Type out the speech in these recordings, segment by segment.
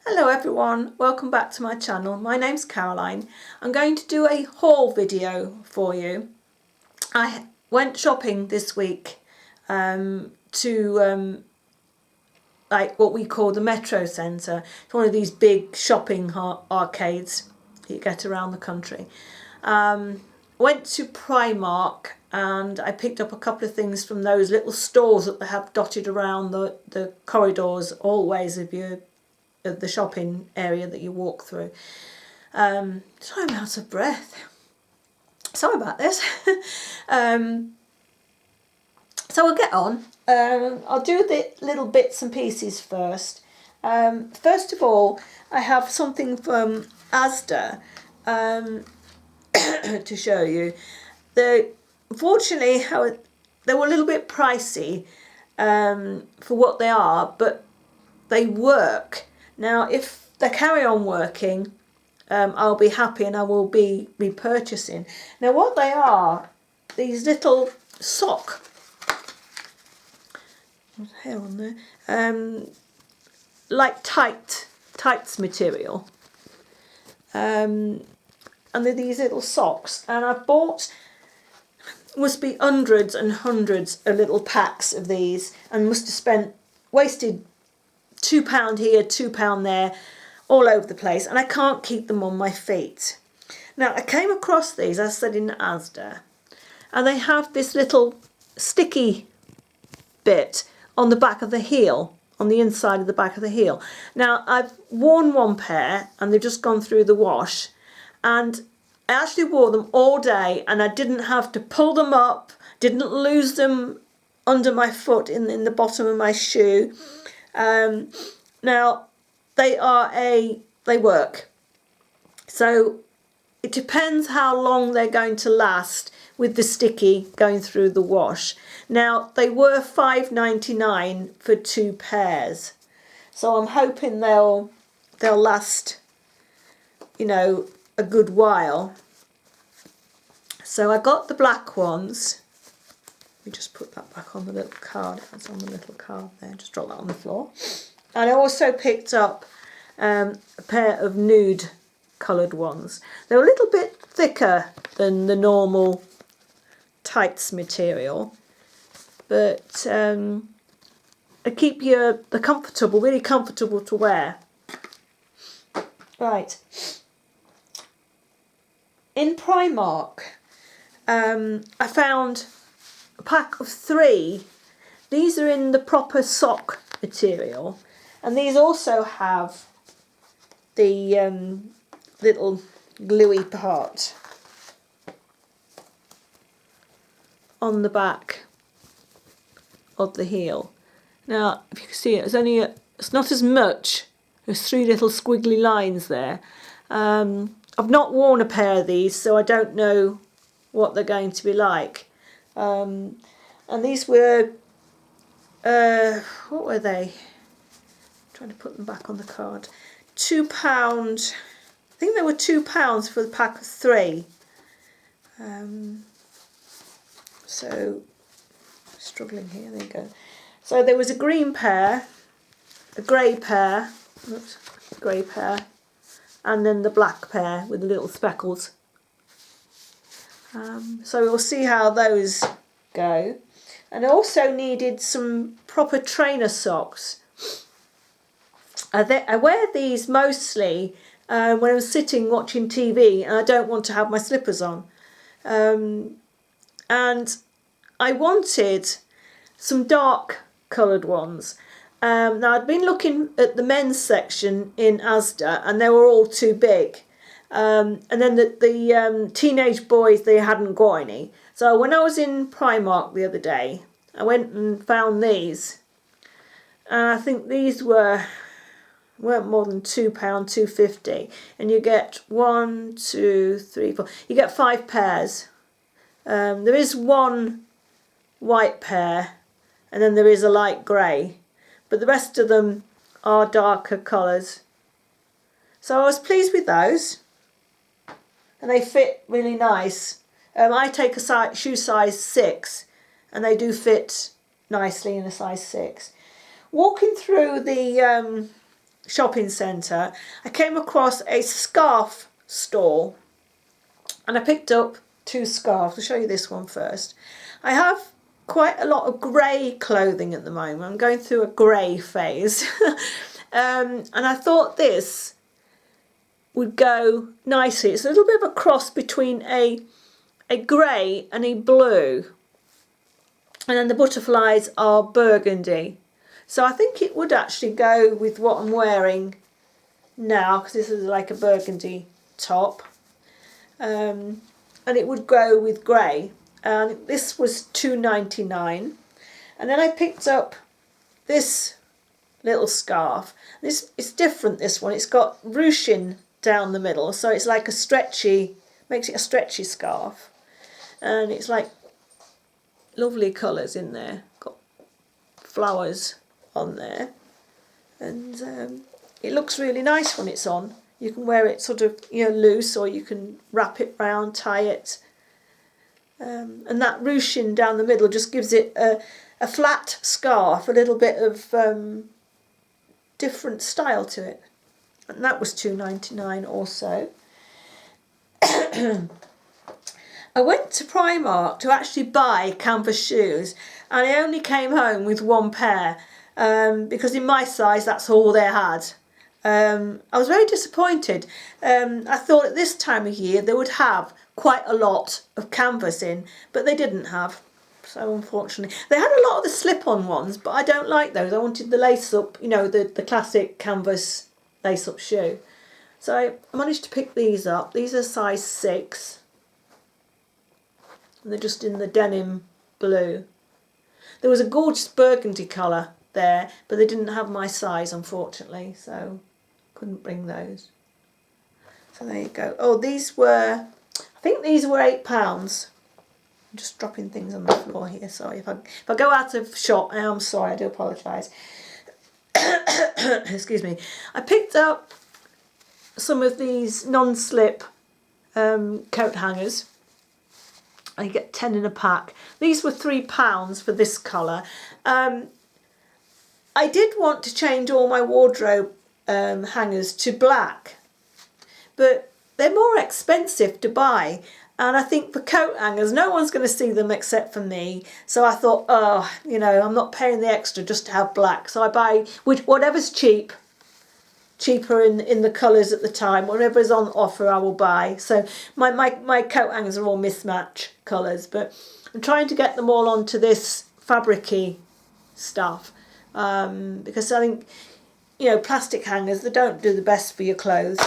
Hello everyone, welcome back to my channel. My name's Caroline. I'm going to do a haul video for you. I went shopping this week to like what we call the Metro Centre. It's one of these big shopping arcades you get around the country. Went to Primark and I picked up a couple of things from those little stores that they have dotted around the corridors always of the shopping area that you walk through. So I'm out of breath. Sorry about this. So we'll get on. I'll do the little bits and pieces first. First of all, I have something from Asda to show you. Unfortunately, they were a little bit pricey for what they are, but they work. Now, if they carry on working, I'll be happy and I will be repurchasing. Now, what they are, these little sock, hair on there, like tights material, and they're these little socks. And I've bought, must be hundreds and hundreds of little packs of these, and must have wasted £2 here, £2 there, all over the place, and I can't keep them on my feet. Now, I came across these, as I said, in Asda, and they have this little sticky bit on the back of the heel, on the inside of the back of the heel. Now, I've worn one pair, and they've just gone through the wash, and I actually wore them all day, and I didn't have to pull them up, didn't lose them under my foot in the bottom of my shoe. Now they work, so it depends how long they're going to last with the sticky going through the wash. Now, they were £5.99 for 2 pairs, so I'm hoping they'll last, you know, a good while. So I got the black ones. Let me just put that back on the little card. That's on the little card there. Just drop that on the floor. And I also picked up a pair of nude coloured ones. They're a little bit thicker than the normal tights material, but they keep they're comfortable, really comfortable to wear. Right. In Primark, I found a pack of 3. These are in the proper sock material, and these also have the little gluey part on the back of the heel. Now, if you can see it, it's not as much. There's 3 little squiggly lines there. I've not worn a pair of these, so I don't know what they're going to be like. And these were, what were they? I'm trying to put them back on the card. £2. I think they were £2 for the pack of 3. So, struggling here, there you go. So there was a green pair, a grey pair, and then the black pair with the little speckles. So we'll see how those go. And I also needed some proper trainer socks. I wear these mostly when I'm sitting watching TV and I don't want to have my slippers on. And I wanted some dark coloured ones. Now, I'd been looking at the men's section in Asda and they were all too big. And then the teenage boys, they hadn't got any. So when I was in Primark the other day, I went and found these. And I think these weren't more than £2, £2.50, and you get 1, 2, 3, 4. You get 5 pairs. There is one white pair, and then there is a light grey, but the rest of them are darker colours. So I was pleased with those, and they fit really nice. I take a shoe size 6, and they do fit nicely in a size 6. Walking through the shopping centre, I came across a scarf store, and I picked up 2 scarves. I'll show you this one first. I have quite a lot of grey clothing at the moment. I'm going through a grey phase. And I thought this would go nicely. It's a little bit of a cross between a grey and a blue. And then the butterflies are burgundy. So I think it would actually go with what I'm wearing now, because this is like a burgundy top. And it would go with grey. And this was £2.99. And then I picked up this little scarf. It's different, this one. It's got ruching down the middle, so it's like a stretchy, makes it a stretchy scarf. And it's like lovely colours in there. Got flowers on there. And it looks really nice when it's on. You can wear it sort of, loose, or you can wrap it round, tie it. And that ruching down the middle just gives it a flat scarf, a little bit of different style to it. And that was £2.99 also. I went to Primark to actually buy canvas shoes, and I only came home with 1 pair because in my size that's all they had. I was very disappointed. I thought at this time of year they would have quite a lot of canvas in, but they didn't have. So unfortunately, they had a lot of the slip-on ones, but I don't like those. I wanted the lace-up, the classic canvas lace-up shoe. So I managed to pick these up. These are size 6. And they're just in the denim blue. There was a gorgeous burgundy colour there, but they didn't have my size, unfortunately, so couldn't bring those. So there you go. Oh, I think these were £8. I'm just dropping things on the floor here. Sorry, if I go out of shot, I am sorry. I do apologise. Excuse me. I picked up some of these non-slip coat hangers. I get 10 in a pack. These were £3 for this colour. I did want to change all my wardrobe hangers to black, but they're more expensive to buy. And I think for coat hangers, no one's going to see them except for me. So I thought, I'm not paying the extra just to have black. So I buy whatever's cheaper in the colours at the time. Whatever's on offer, I will buy. So my coat hangers are all mismatch colours. But I'm trying to get them all onto this fabric-y stuff. Because I think, plastic hangers, they don't do the best for your clothes.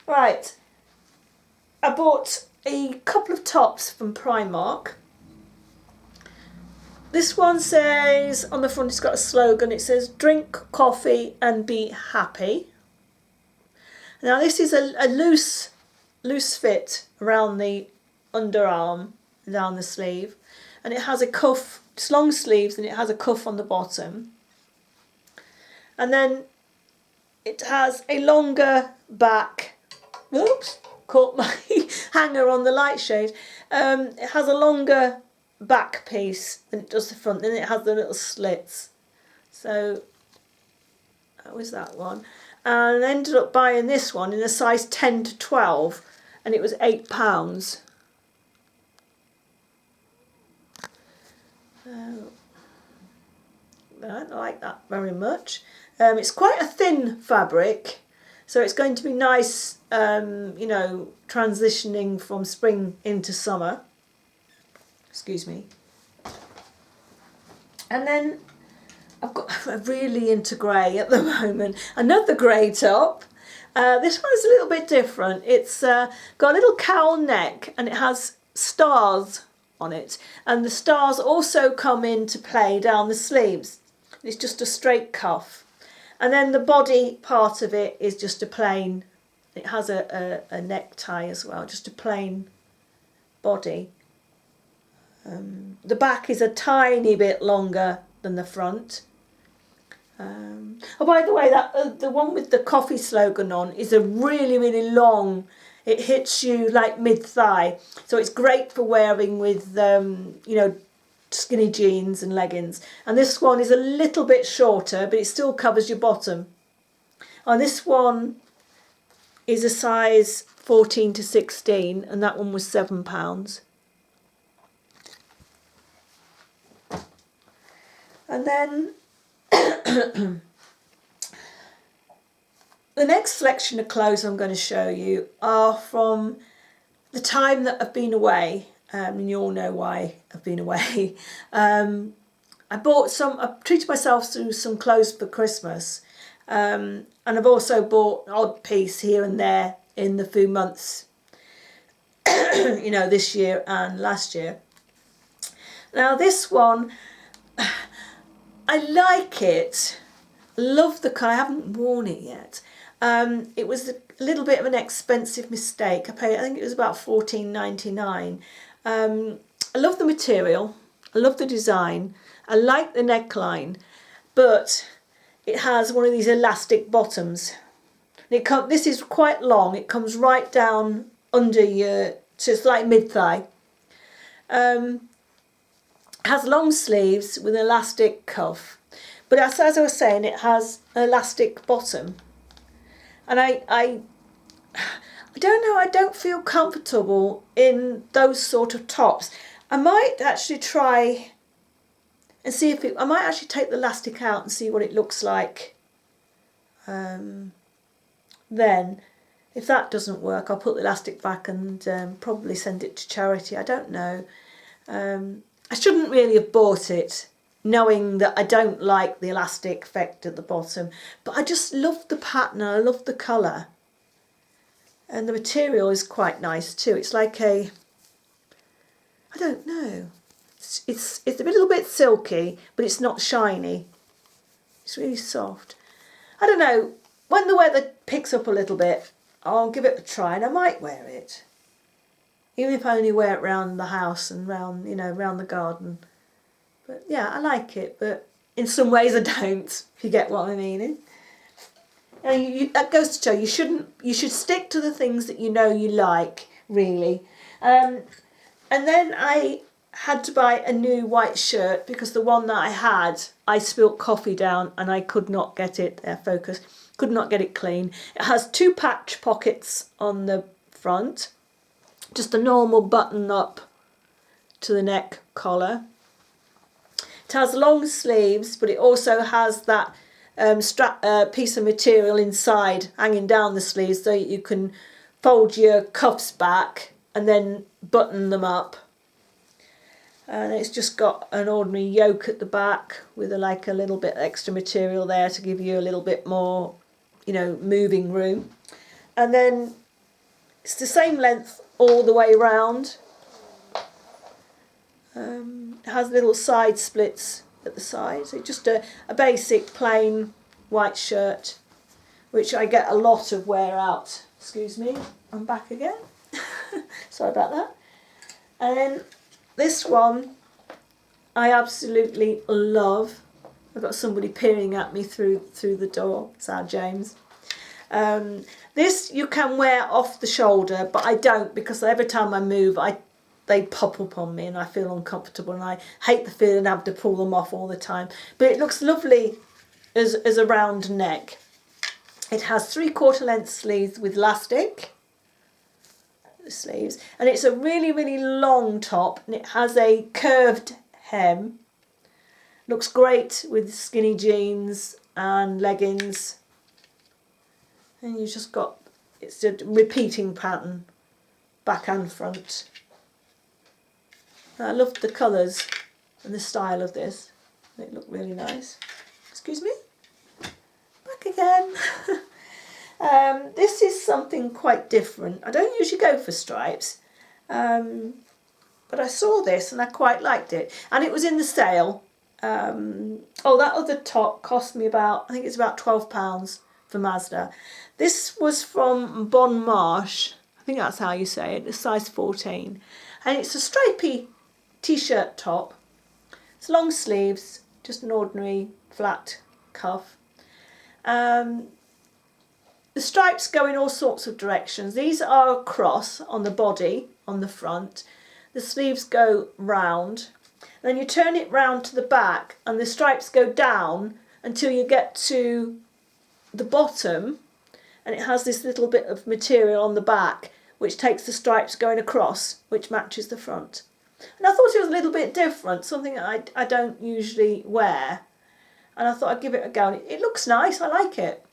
Right. I bought a couple of tops from Primark. This one says, on the front it's got a slogan, it says, drink coffee and be happy. Now this is a loose fit around the underarm, down the sleeve. And it has a cuff, it's long sleeves, and it has a cuff on the bottom. And then it has a longer back, oops, caught my hanger on the light shade. It has a longer back piece than it does the front, then it has the little slits. So that was that one. And I ended up buying this one in a size 10 to 12, and it was £8. I don't like that very much. It's quite a thin fabric, so it's going to be nice, transitioning from spring into summer. Excuse me. And then I'm really into grey at the moment. Another grey top. This one is a little bit different. It's got a little cowl neck and it has stars on it. And the stars also come into play down the sleeves. It's just a straight cuff. And then the body part of it is just a plain, it has a necktie as well, just a plain body. The back is a tiny bit longer than the front. Oh, by the way, that the one with the coffee slogan on is a really, really long, it hits you like mid-thigh. So it's great for wearing with, skinny jeans and leggings. And this one is a little bit shorter, but it still covers your bottom. Oh, this one is a size 14 to 16, and that one was £7. And then the next selection of clothes I'm going to show you are from the time that I've been away, and you all know why I've been away. I treated myself to some clothes for Christmas, and I've also bought an odd piece here and there in the few months, you know, this year and last year. Now this one, I like it, love the colour. I haven't worn it yet. It was a little bit of an expensive mistake. I think it was about $14.99. I love the material, I love the design, I like the neckline, but it has one of these elastic bottoms. This is quite long, it comes right down under your, so it's like mid-thigh. Has long sleeves with an elastic cuff, but as I was saying, it has an elastic bottom, and I don't know, I don't feel comfortable in those sort of tops. I might actually try and see if I might actually take the elastic out and see what it looks like. Then if that doesn't work, I'll put the elastic back and probably send it to charity. I don't know. I shouldn't really have bought it knowing that I don't like the elastic effect at the bottom, but I just love the pattern, I love the colour, and the material is quite nice too. It's like I don't know, it's a little bit silky, but it's not shiny. It's really soft. I don't know, when the weather picks up a little bit, I'll give it a try and I might wear it. Even if I only wear it round the house and round, you know, round the garden. But yeah, I like it, but in some ways I don't, if you get what I mean. And that goes to show you should stick to the things that you know you like, really. And then I had to buy a new white shirt because the one that I had, I spilt coffee down and I could not get it, focus, could not get it clean. It has 2 patch pockets on the front, just a normal button up to the neck collar. It has long sleeves, but it also has that piece of material inside hanging down the sleeves so you can fold your cuffs back and then button them up. And it's just got an ordinary yoke at the back with a little bit extra material there to give you a little bit more, you know, moving room. And then it's the same length all the way round. It has little side splits at the sides. It's just a basic plain white shirt, which I get a lot of wear out. Excuse me, I'm back again. Sorry about that. And then this one I absolutely love. I've got somebody peering at me through the door. It's our James. This you can wear off the shoulder, but I don't, because every time I move they pop up on me and I feel uncomfortable, and I hate the feeling of having to pull them off all the time. But it looks lovely as a round neck. It has 3/4 length sleeves with elastic sleeves, and it's a really, really long top, and it has a curved hem. Looks great with skinny jeans and leggings. And you just got, it's a repeating pattern, back and front. I love the colours and the style of this. They look really nice. Excuse me? Back again. This is something quite different. I don't usually go for stripes, but I saw this and I quite liked it. And it was in the sale. That other top cost me about, I think it's about £12 for Mazda. This was from Bon Marche, I think that's how you say it, a size 14. And it's a stripy t-shirt top. It's long sleeves, just an ordinary flat cuff. The stripes go in all sorts of directions. These are across on the body, on the front. The sleeves go round. Then you turn it round to the back and the stripes go down until you get to the bottom, and it has this little bit of material on the back which takes the stripes going across, which matches the front. And I thought it was a little bit different, something that I don't usually wear. And I thought I'd give it a go. And it looks nice, I like it.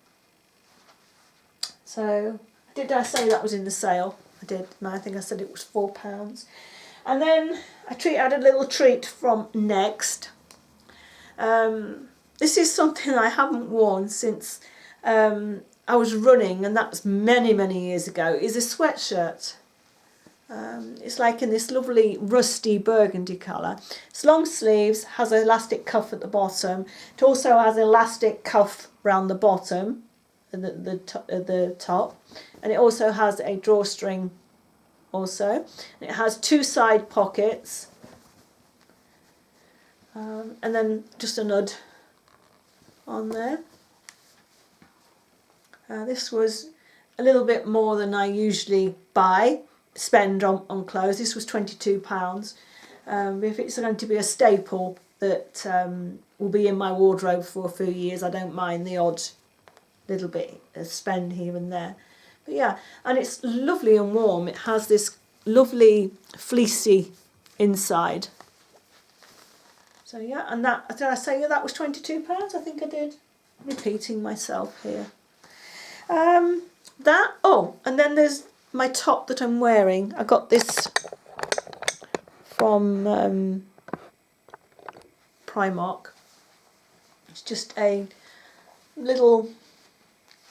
So, did I say that was in the sale? I did. No, I think I said it was £4. And then I had a little treat from Next. This is something I haven't worn since I was running, and that was many, many years ago. It's a sweatshirt. It's like in this lovely rusty burgundy colour. It's long sleeves, has an elastic cuff at the bottom. It also has an elastic cuff round the bottom, the top, and it also has a drawstring also. And it has 2 side pockets, and then just a nud on there. This was a little bit more than I usually spend on clothes. This was £22. If it's going to be a staple that will be in my wardrobe for a few years, I don't mind the odd little bit of spend here and there. But yeah, and it's lovely and warm. It has this lovely fleecy inside. So yeah, and that, did I say that was £22? I think I did. Repeating myself here. And then there's my top that I'm wearing. I got this from Primark. It's just a little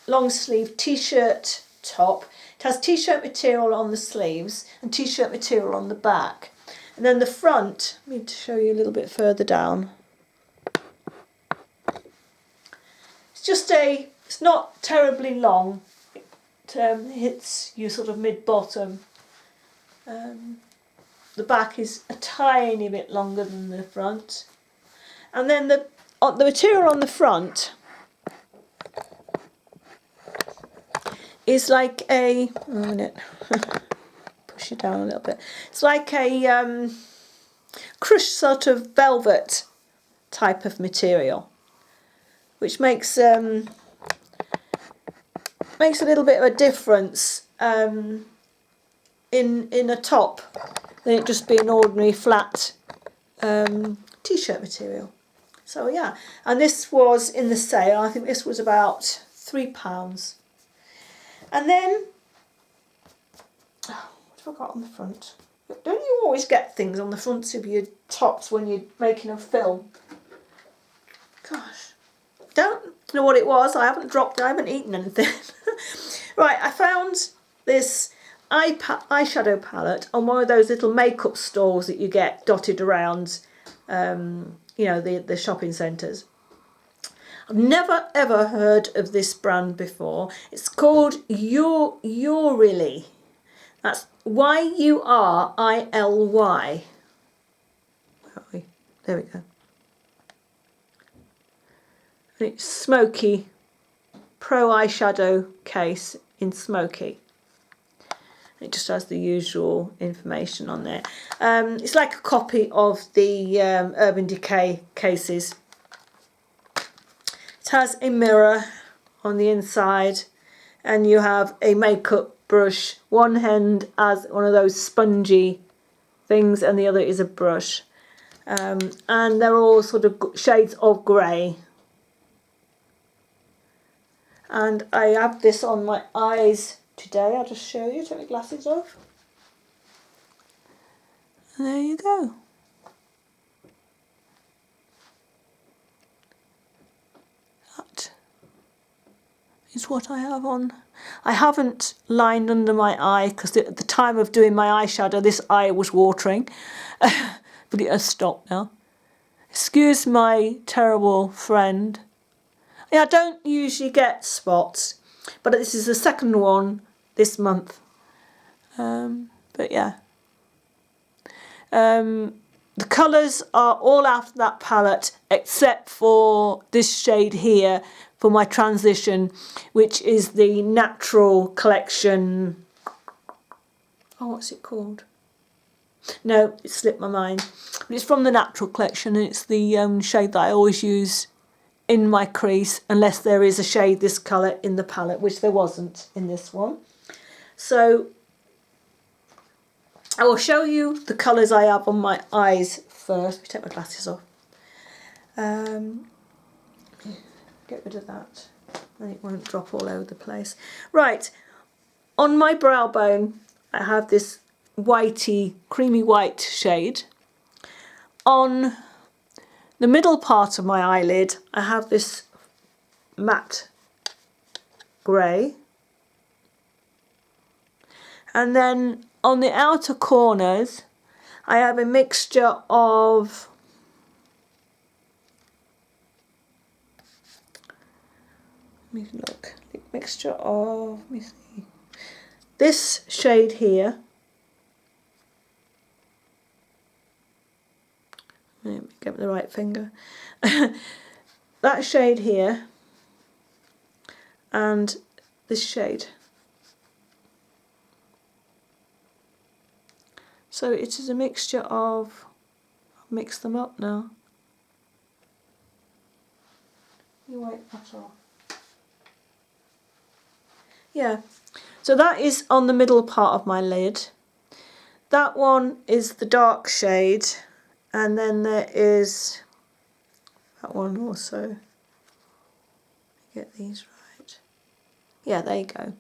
long sleeve t-shirt top. It has t-shirt material on the sleeves and t-shirt material on the back. And then the front, let me show you a little bit further down. It's not terribly long. It hits you sort of mid-bottom. The back is a tiny bit longer than the front. And then the material on the front is like push it down a little bit. It's like a crushed sort of velvet type of material, which makes a little bit of a difference in a top than it just be an ordinary flat t-shirt material. So yeah, and this was in the sale. I think this was about £3. And then, what have I got on the front? Don't you always get things on the fronts of your tops when you're making a film? Gosh, don't know what it was. I haven't eaten anything. Right, I found this eyeshadow palette on one of those little makeup stores that you get dotted around, the shopping centres. I've never ever heard of this brand before. It's called Urily. That's Yurily. Where are we? There we go. And it's smoky. Pro eyeshadow case in smoky. It just has the usual information on there. It's like a copy of the Urban Decay cases. It has a mirror on the inside, and you have a makeup brush. One hand has one of those spongy things, and the other is a brush. And they're all sort of shades of grey. And I have this on my eyes today. I'll just show you. Take my glasses off. And there you go. That is what I have on. I haven't lined under my eye because at the time of doing my eyeshadow, this eye was watering. But it has stopped now. Excuse my terrible friend. Yeah, I don't usually get spots, but this is the second one this month. But yeah. The colours are all after that palette except for this shade here for my transition, which is the Natural Collection. Oh, what's it called? No, it slipped my mind. But it's from the Natural Collection, and it's the shade that I always use in my crease unless there is a shade this colour in the palette, which there wasn't in this one. So I will show you the colours I have on my eyes first. Let me take my glasses off. Get rid of that, then it won't drop all over the place. Right, on my brow bone I have this whitey, creamy white shade. On the middle part of my eyelid I have this matte grey. And then on the outer corners I have a mixture of mixture of, let me see, this shade here, let me get the right finger, that shade here, and this shade. So it is a mixture of, I'll mix them up now. You wipe that off. Yeah, so that is on the middle part of my lid. That one is the dark shade, and then there is that one also. Get these right. Yeah, there you go.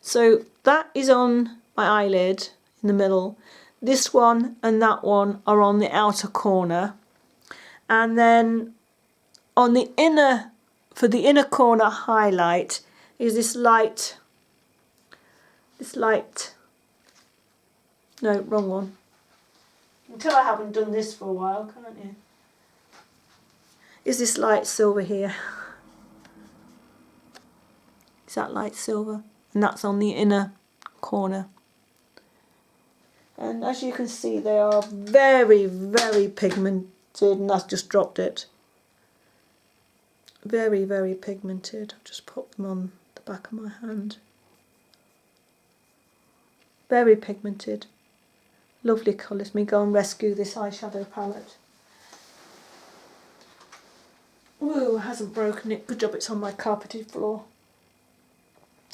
So that is on my eyelid in the middle. This one and that one are on the outer corner, and then on the inner, for the inner corner highlight, is this light, no, wrong one. Until I haven't done this for a while, can't you? Is this light silver here? Is that light silver? And that's on the inner corner. And as you can see, they are very, very pigmented, and I've just dropped it. Very, very pigmented. I've just put them on the back of my hand. Very pigmented. Lovely colours. Me go and rescue this eyeshadow palette. Ooh, it hasn't broken it. Good job it's on my carpeted floor.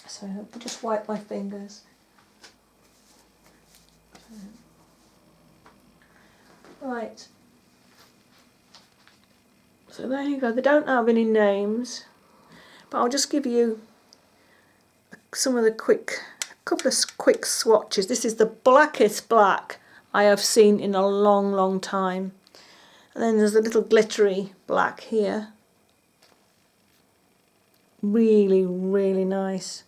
So I'll just wipe my fingers. Right. So there you go. They don't have any names, but I'll just give you some of the couple of quick swatches. This is the blackest black I have seen in a long, long time. And then there's a little glittery black here. Really, really nice.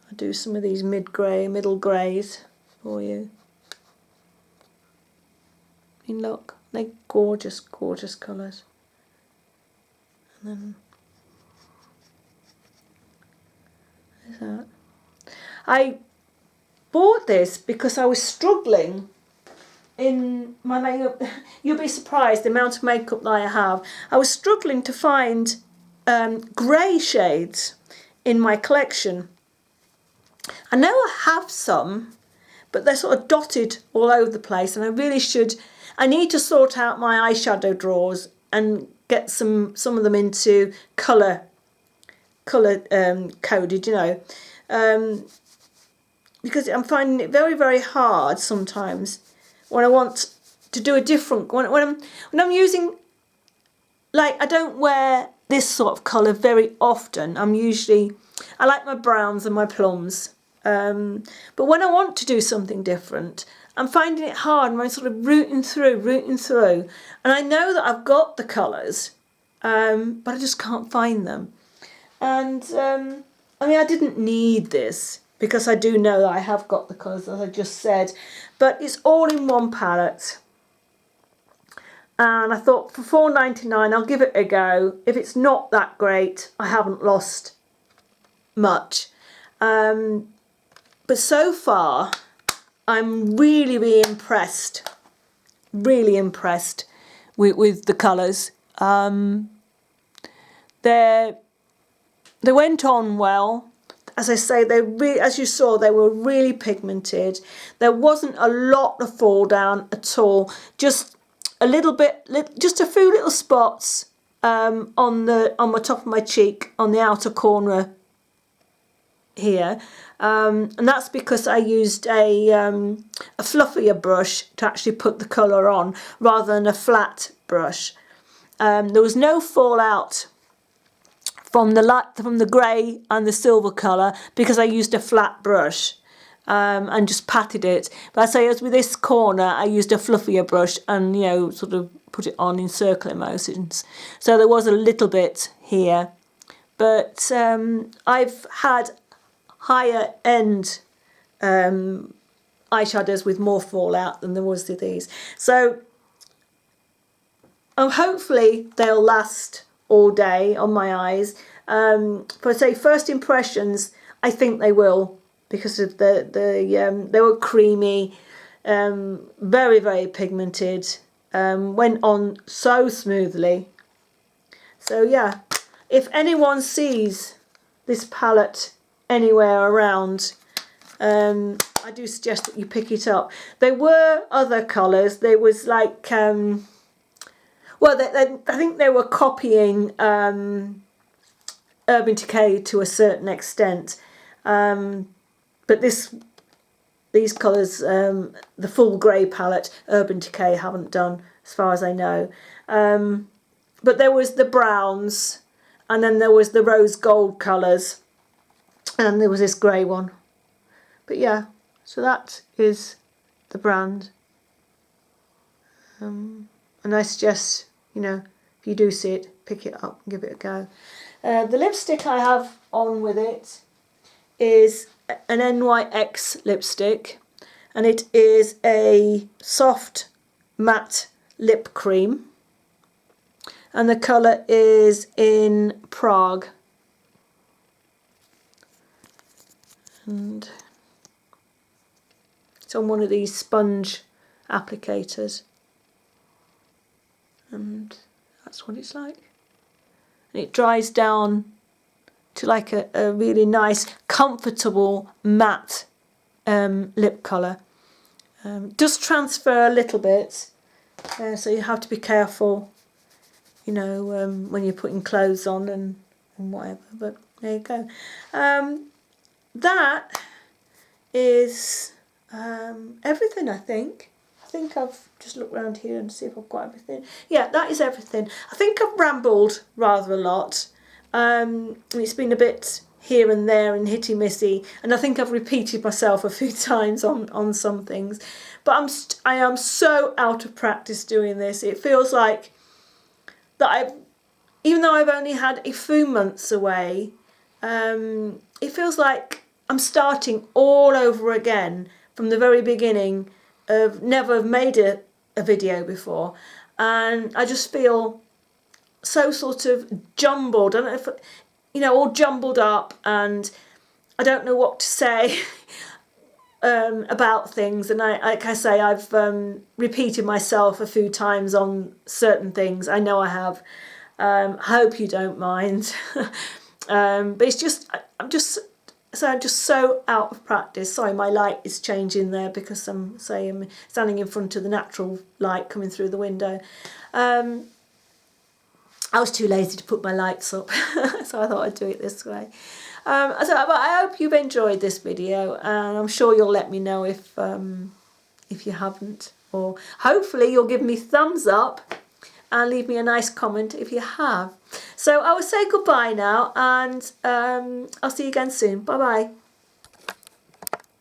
I'll do some of these middle greys for you. I mean, look, they're gorgeous, gorgeous colours. And then there's that. I bought this because I was struggling in my makeup. You'll be surprised the amount of makeup that I have. I was struggling to find grey shades in my collection. I know I have some, but they're sort of dotted all over the place, and I need to sort out my eyeshadow drawers and get some of them into colour coded, you know, because I'm finding it very, very hard sometimes when I want to do a different, when I'm using, like, I don't wear this sort of colour very often. I like my browns and my plums, but when I want to do something different, I'm finding it hard, and I'm sort of rooting through, and I know that I've got the colours, but I just can't find them. And I mean, I didn't need this because I do know that I have got the colours, as I just said, but it's all in one palette. And I thought for £4.99 I'll give it a go. If it's not that great, I haven't lost much. But so far, I'm really, really impressed with the colours. They went on well. As I say, as you saw, they were really pigmented. There wasn't a lot of fall down at all. Just a little bit, just a few little spots on the top of my cheek, on the outer corner here, and that's because I used a fluffier brush to actually put the colour on rather than a flat brush. There was no fallout from the grey and the silver colour because I used a flat brush and just patted it. But I say, as with this corner, I used a fluffier brush and, you know, sort of put it on in circular motions. So there was a little bit here, but I've had higher end eyeshadows with more fallout than there was with these. So hopefully they'll last all day on my eyes. But I say first impressions, I think they will, because of they were creamy, very, very pigmented, went on so smoothly. So yeah, if anyone sees this palette anywhere around, I do suggest that you pick it up. There were other colours. There was like, well, I think they were copying Urban Decay to a certain extent, but these colours, the full grey palette, Urban Decay haven't done, as far as I know. But there was the browns, and then there was the rose gold colours, and there was this grey one. But yeah, so that is the brand. And I suggest, you know, if you do see it, pick it up and give it a go. The lipstick I have on with it is an NYX lipstick, and it is a soft matte lip cream, and the colour is in Prague. And it's on one of these sponge applicators, and that's what it's like. And it dries down to like a really nice, comfortable matte lip colour. Does transfer a little bit, so you have to be careful, you know, when you're putting clothes on and whatever. But there you go. That is everything, I think. I think I've just looked around here and see if I've got everything. Yeah, that is everything. I think I've rambled rather a lot. It's been a bit here and there and hitty-missy, and I think I've repeated myself a few times on some things. But I am so out of practice doing this. It feels like that even though I've only had a few months away, it feels like I'm starting all over again from the very beginning of never made a video before, and I just feel so sort of jumbled. I don't know if, you know, all jumbled up, and I don't know what to say about things. And like I say, I've repeated myself a few times on certain things. I know I have. I hope you don't mind. But it's just, I'm just so out of practice. Sorry, my light is changing there because I'm standing in front of the natural light coming through the window. I was too lazy to put my lights up, so I thought I'd do it this way. But I hope you've enjoyed this video, and I'm sure you'll let me know if you haven't, or hopefully you'll give me thumbs up and leave me a nice comment if you have. So I will say goodbye now, and I'll see you again soon. Bye bye.